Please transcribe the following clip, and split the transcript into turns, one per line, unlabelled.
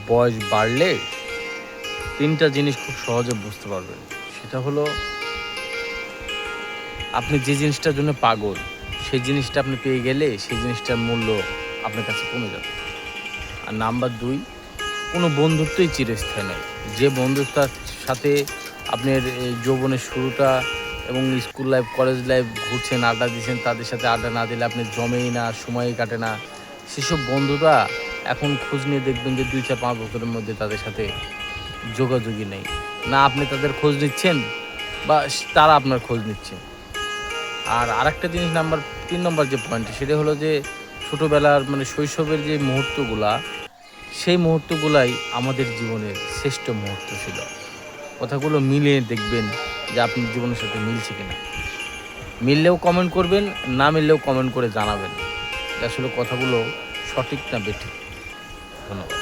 বয়স বাড়লে 3টা জিনিস খুব সহজে বুঝতে পারবেন। সেটা হলো আপনি যে জিনিসটার জন্য পাগল, সেই জিনিসটা আপনি পেয়ে গেলে সেই জিনিসটার মূল্য আপনার কাছে কমে যাবে। আর নাম্বার 2, কোনো বন্ধুত্বই চিরস্থায়ী নয়। যে বন্ধুটার সাথে আপনার এই যৌবনের শুরুটা এবং স্কুল লাইফ, কলেজ লাইফ ঘুরছেন, আড্ডা দিচ্ছেন, তাদের সাথে আড্ডা না দিলে আপনি জমেই না, সময়ই কাটে না। সেসব বন্ধুরা এখন খোঁজ নিয়ে দেখবেন যে 2, 4, 5 বছরের মধ্যে তাদের সাথে যোগাযোগই নেই। না আপনি তাদের খোঁজ নিচ্ছেন বা তারা আপনার খোঁজ নিচ্ছে। আর আরেকটা জিনিস 3 নম্বর যে পয়েন্টটা সেটা হলো যে ছোটোবেলার মানে শৈশবের যে মুহূর্তগুলা, সেই মুহূর্তগুলাই আমাদের জীবনের শ্রেষ্ঠ মুহূর্ত ছিল। কথাগুলো মিলিয়ে দেখবেন যে আপনার জীবনের সাথে মিলছে কিনা। মিললেও কমেন্ট করবেন, না মিললেও কমেন্ট করে জানাবেন যে আসলে কথাগুলো সঠিক না বেঠিক। ধন্যবাদ।